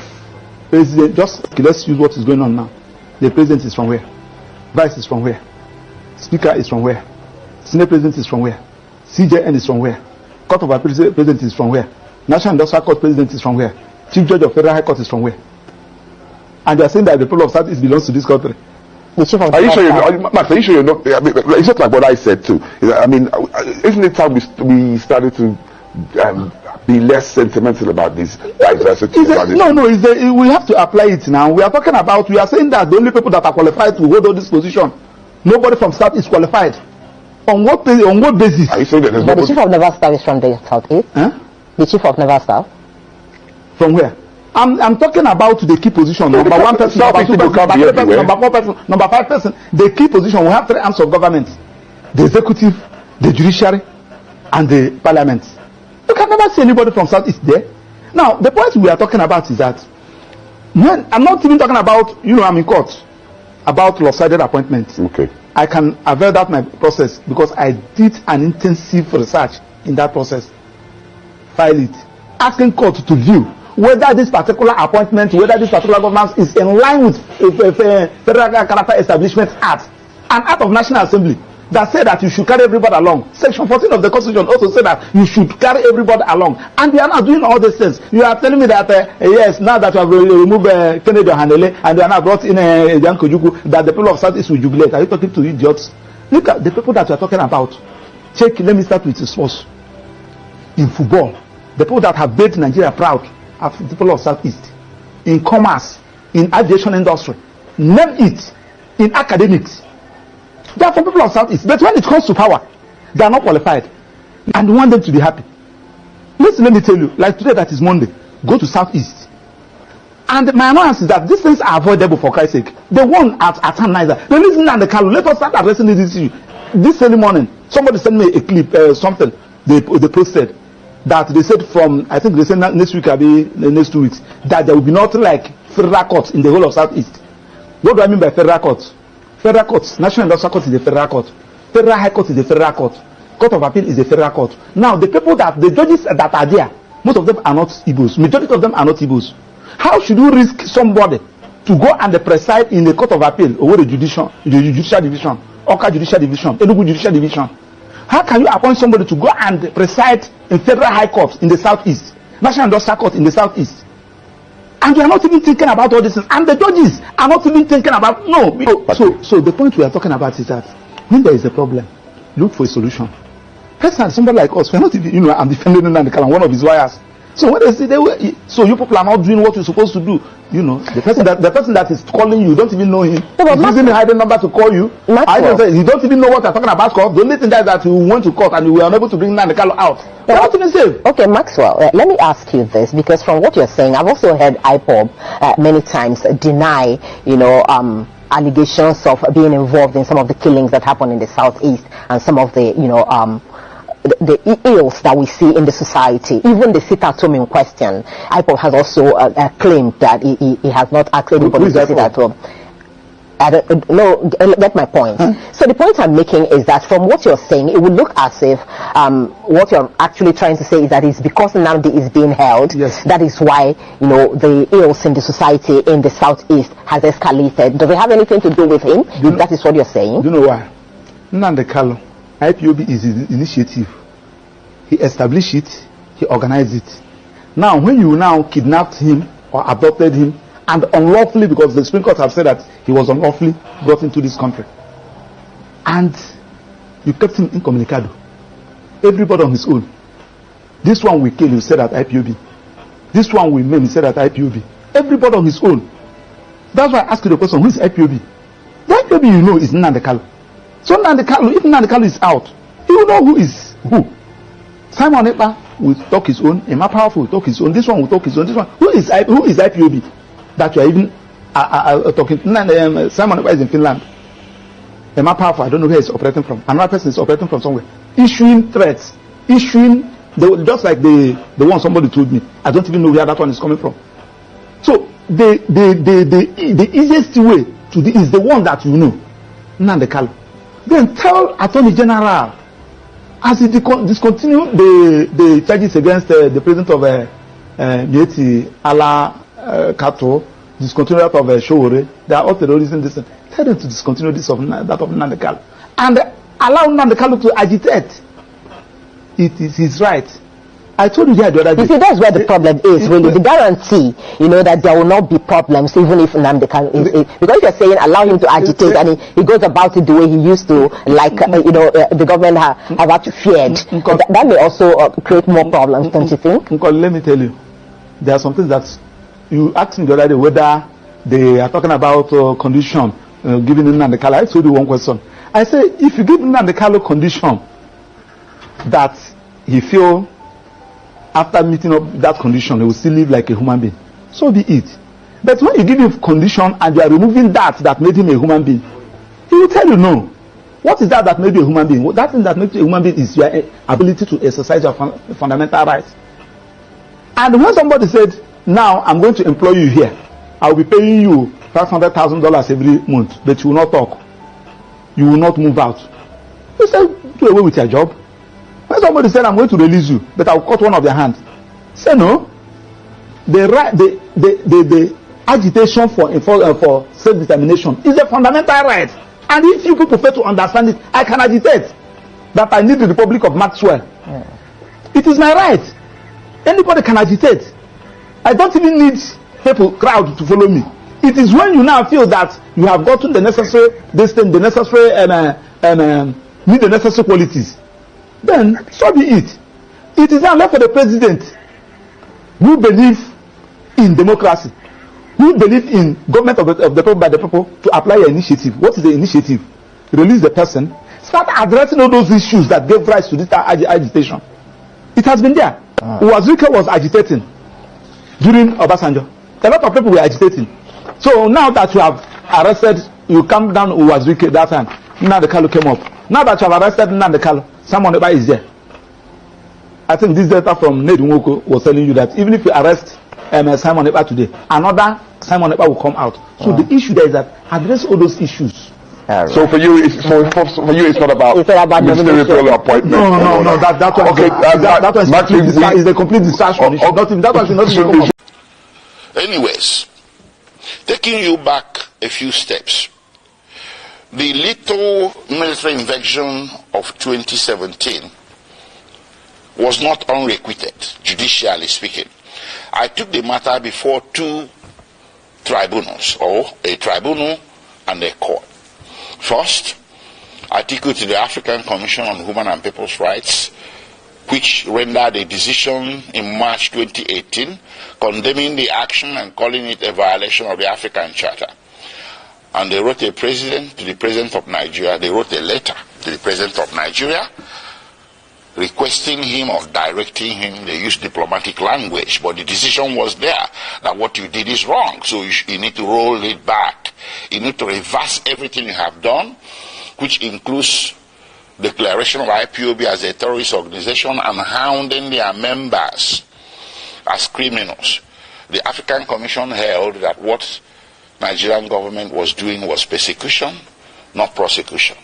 presidents. Let's use what is going on now. The president is from where? Vice is from where? Speaker is from where? Senate President is from where? CJN is from where? Court of Appeal President is from where? National Industrial Court President is from where? Chief Judge of Federal High Court is from where? And they are saying that the people of Southeast belongs to this country. Are you sure Max, are you sure you're not? It's just like what I said too. Isn't it time we started to be less sentimental about this diversity? We have to apply it now. We are saying that the only people that are qualified to hold this position, nobody from South is qualified. On what basis? Are you saying that the chief of Naval Staff is from the Southeast? Huh? The chief of Naval Staff? From where? I'm talking about the key position. Number 1 person, number 2 person, number 3 person, number 4 person, number 5 person. The key position, we have 3 arms of government: the executive, the judiciary, and the parliament. You can never see anybody from Southeast there. Now, the point we are talking about is that when I'm not even talking about, I'm in court about lopsided appointments. Okay. I can avail that my process because I did an intensive research in that process. File it, asking court to view whether this particular appointment, whether this particular governance is in line with Federal Character Establishment Act, an act of National Assembly that said that you should carry everybody along. Section 14 of the Constitution also said that you should carry everybody along. And they are not doing all these things. You are telling me that, yes, now that you have removed Kennedy Hanele and they are now brought in Bianca Ojukwu, that the people of Southeast will jubilate. Are you talking to idiots? Look at the people that you are talking about. Let me start with the source. In football, the people that have made Nigeria proud are the people of Southeast. In commerce, in aviation industry, name it. In academics, they are from people of Southeast. But when it comes to power, they are not qualified. And we want them to be happy. Listen, let me tell you, like today that is Monday, go to Southeast. And my annoyance is that these things are avoidable for Christ's sake. The one at Niger, the reason and the Kanu, let us start addressing this issue. This early morning, somebody sent me a clip, something they posted, that they said I think they said next week, the next 2 weeks, that there will be nothing like federal courts in the whole of Southeast. What do I mean by federal courts? Federal courts, National Industrial Court is a federal court. Federal High Court is a federal court. Court of Appeal is a federal court. Now, the judges that are there, most of them are not Igbos. Majority of them are not Igbos. How should you risk somebody to go and preside in the Court of Appeal over the Judicial Division, Oka Judicial Division, Enugu Judicial Division? How can you appoint somebody to go and preside in Federal High Court in the Southeast, National Industrial Court in the Southeast? And you are not even thinking about all this, and the judges are not even thinking about So the point we are talking about is that when there is a problem, look for a solution. Personally, somebody like us, we're not even, I'm defending Nnamdi Kanu, one of his lawyers. So when they say so you people are not doing what you're supposed to do, the person that is calling you, don't even know him. He's using a hidden number to call you. You don't even know what you're talking about. The only thing that is that you went to court and you were unable to bring Nnamdi Kanu out. Not even safe. Okay, Maxwell, let me ask you this, because from what you're saying, I've also heard IPOB many times deny, allegations of being involved in some of the killings that happen in the southeast and some of the, the ills that we see in the society. Even the sit-at-home in question, IPOB has also claimed that he has not asked anybody to sit at home. No, get my point. So the point I'm making is that from what you're saying, it would look as if what you're actually trying to say is that it's because Nnamdi is being held, yes, that is why the ills in the society in the southeast has escalated. Does it have anything to do with him? That is what you're saying. Do you know why? Nnamdi Kanu, IPOB is his initiative. He established it, he organized it. Now, when you now kidnapped him or adopted him, and unlawfully, because the Supreme Court have said that he was unlawfully brought into this country, and you kept him incommunicado, everybody on his own. This one we kill, you said at IPOB. This one we maim, you said at IPOB. Everybody on his own. That's why I asked you the question, who is IPOB? The IPOB is Nnamdi Kanu. So Nnamdi Kanu, if Nnamdi Kanu is out, he will know who is who. Simon Ekpa will talk his own, Emma Powerful will talk his own, this one will talk his own, this one. Who is IPOB? That you are even talking. Simon Ekpa is in Finland. Emma Powerful, I don't know where he's operating from. Another person is operating from somewhere. Issuing threats. Just like the one somebody told me. I don't even know where that one is coming from. So the easiest way to do is the one that you know. Nnamdi Kanu. Then tell Attorney General, as he discontinue the charges against the president of Mieti Ala Kato, discontinue that of Showore, they are all terrorism. Tell them to discontinue that of Nnamdi Kanu, and allow Nnamdi Kanu to agitate. It is his right. I told you the other day. You see, that's where the problem is, really. The guarantee, that there will not be problems, even if Nnamdi Kanu is. Because you're saying allow him to agitate, and he goes about it the way he used to, like, the government have actually feared. That may also create more problems, don't you think? Let me tell you, there are some things that you asked me the other day whether they are talking about condition given Nnamdi Kanu. I told you one question. I say, if you give Nnamdi Kanu condition that he feel after meeting up that condition, he will still live like a human being, so be it. But when you give him condition and you are removing that made him a human being, he will tell you no. What is that made you a human being? That thing that makes you a human being is your ability to exercise your fundamental rights. And when somebody said, now I'm going to employ you here, I will be paying you $500,000 every month, but you will not talk, you will not move out, you say, do away with your job. When somebody said, I'm going to release you, but I'll cut one of your hands, say no. The agitation for self-determination is a fundamental right. And if you people fail to understand it, I can agitate that I need the Republic of Maxwell. Yeah. It is my right. Anybody can agitate. I don't even need crowd to follow me. It is when you now feel that you have gotten the necessary need the necessary qualities, then so be it. It is now left for the president, who believe in democracy, who believe in government of the people by the people, to apply your initiative. What is the initiative? Release the person. Start addressing all those issues that gave rise to this agitation. It has been there. Uwazuke was agitating during Obasanjo. A lot of people were agitating. So now that you have arrested, you come down Uwazuke that time. Nnamdi Kanu came up. Now that you have arrested Nnamdi Kanu, Simon Ekpa is there. I think this data from Ned Nwoko was telling you that even if you arrest Simon Ekpa today, another Simon Ekpa will come out. So the issue there is that address all those issues. So for you, it's not about ministerial appointment. No. That one. Okay, that one is a complete distraction. That one should not be. Anyways, taking you back a few steps, the little military invasion of 2017 was not unrequited, judicially speaking. I took the matter before two tribunals, or a tribunal and a court. First, article to the African Commission on Human and People's Rights, which rendered a decision in March 2018 condemning the action and calling it a violation of the African Charter. And they wrote to the President of Nigeria, they wrote a letter to the President of Nigeria requesting him or directing him. They used diplomatic language, but the decision was there that what you did is wrong, so you need to roll it back. You need to reverse everything you have done, which includes declaration of IPOB as a terrorist organization and hounding their members as criminals. The African Commission held that what Nigerian government was doing was persecution, not prosecution.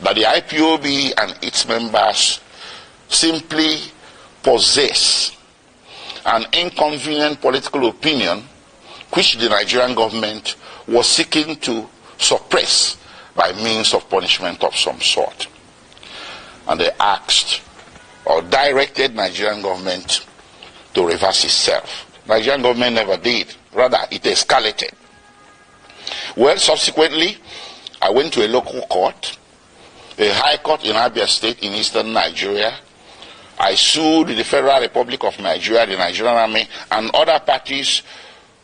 That the IPOB and its members simply possess an inconvenient political opinion which the Nigerian government was seeking to suppress by means of punishment of some sort. And they asked or directed Nigerian government to reverse itself. Nigerian government never did. Rather, it escalated. Well, subsequently, I went to a local court, a high court in Abia State in eastern Nigeria. I sued the Federal Republic of Nigeria, the Nigerian Army, and other parties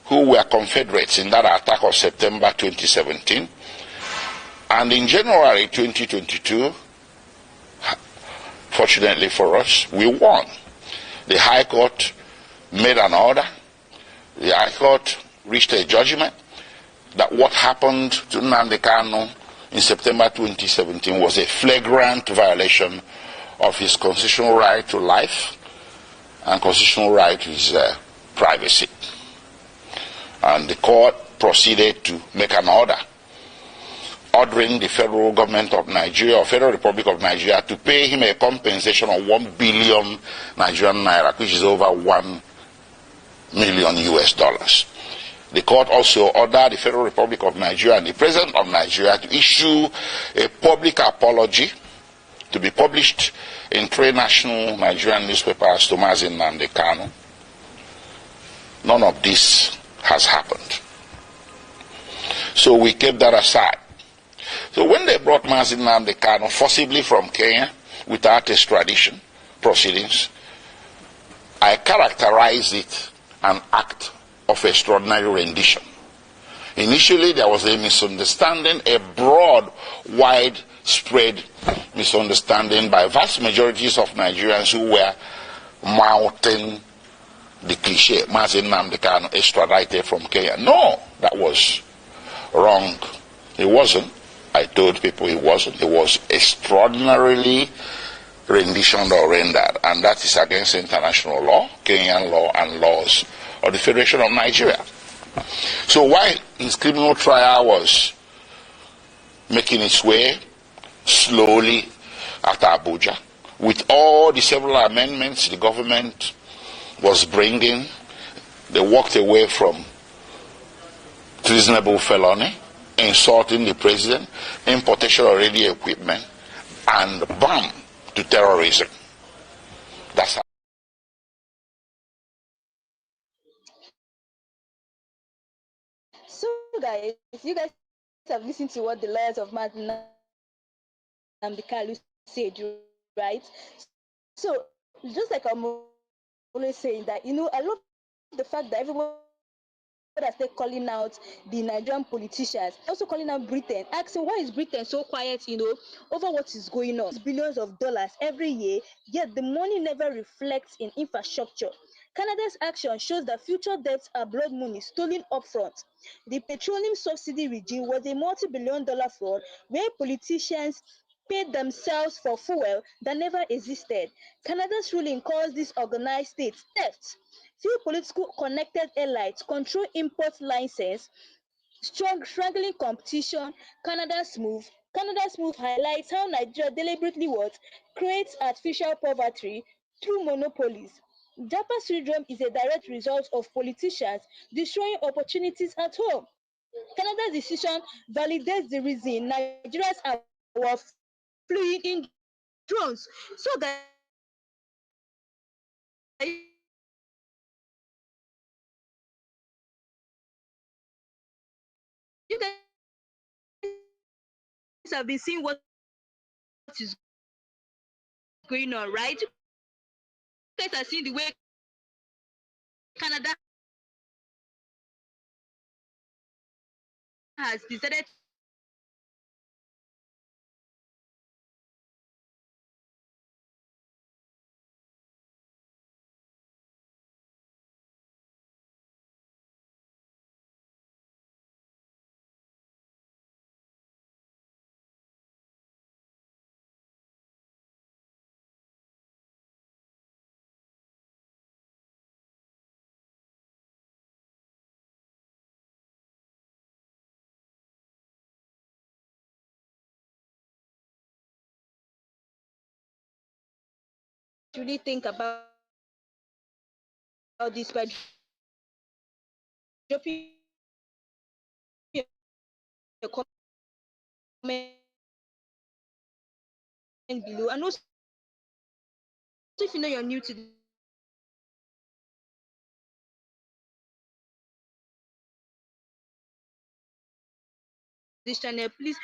who were Confederates in that attack of September 2017. And in January 2022, fortunately for us, we won. The High Court made an order. The High Court reached a judgment that what happened to Nnamdi Kanu in September 2017 was a flagrant violation of his constitutional right to life and constitutional right to his privacy. And the court proceeded to make an order ordering the federal government of Nigeria or Federal Republic of Nigeria to pay him a compensation of 1 billion Nigerian naira, which is over $1 million US dollars. The court also ordered the Federal Republic of Nigeria and the President of Nigeria to issue a public apology to be published in 3 national Nigerian newspapers to Mazi Nnamdi Kanu. None of this has happened. So we kept that aside. So when they brought Mazi Nnamdi Kanu forcibly from Kenya without extradition proceedings, I characterized it an act of extraordinary rendition. Initially, there was a misunderstanding, a broad, widespread misunderstanding by vast majorities of Nigerians who were mouthing the cliche, Mazi Nnamdi Kanu extradited from Kenya. No, that was wrong. It wasn't. I told people it wasn't. It was extraordinarily renditioned or rendered, and that is against international law, Kenyan law, and laws of the Federation of Nigeria. So while his criminal trial was making its way slowly at Abuja, with all the several amendments the government was bringing, they walked away from treasonable felony, insulting the president, importation of radio equipment, and bam, to terrorism. That's how. So guys, you guys have listened to what the lawyers of Mazi Nnamdi Kanu said, right? So just like I'm always saying that, I love the fact that everyone that they're calling out the Nigerian politicians, also calling out Britain, asking why is Britain so quiet, over what is going on. It's billions of dollars every year, yet the money never reflects in infrastructure. Canada's action shows that future debts are blood money stolen upfront. The petroleum subsidy regime was a multi-billion-dollar fraud where politicians paid themselves for fuel that never existed. Canada's ruling calls this organized state theft. Few political connected allies control import license, struggling competition. Canada's move highlights how Nigeria deliberately creates artificial poverty through monopolies. Japa syndrome is a direct result of politicians destroying opportunities at home. Canada's decision validates the reason Nigerians are fleeing in drones. So guys, you guys have listened to what the lawyers of Mazi Nnamdi Kanu said, right? So you guys have been seeing what the lawyers of Mazi Nnamdi Kanu said. is going on, right? You guys are seeing the way Canada has decided to really think about this by dropping your comment below. And also, if you know you're new to this channel, please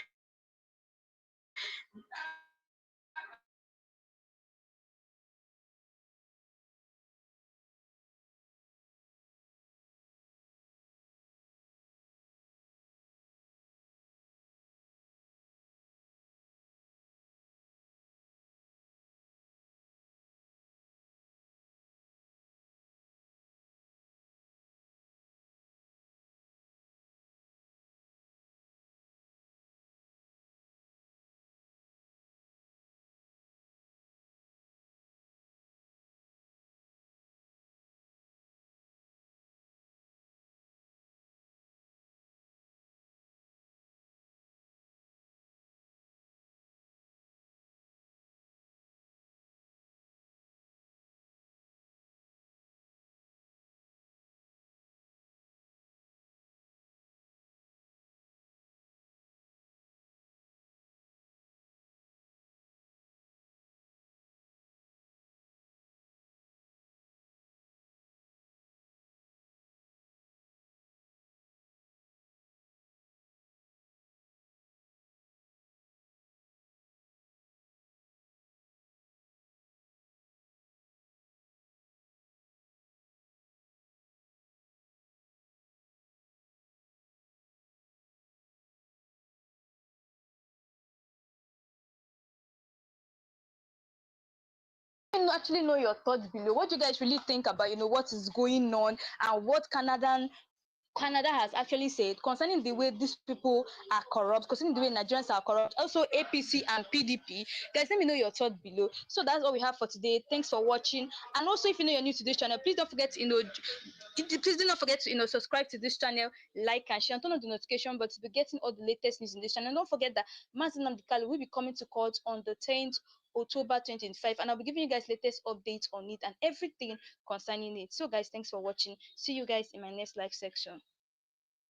actually know your thoughts below. What do you guys really think about what is going on and what Canada has actually said concerning the way these people are corrupt, concerning the way Nigerians are corrupt, also APC and PDP. Guys, let me know your thoughts below. So that's all we have for today. Thanks for watching. And also, if you're new to this channel, please don't forget to please do not forget to subscribe to this channel, like and share, and turn on the notification button to be getting all the latest news in this channel. And don't forget that Mazi Nnamdi Kanu will be coming to court on the 10th October 2025, and I'll be giving you guys latest updates on it and everything concerning it. So guys, thanks for watching. See you guys in my next live section.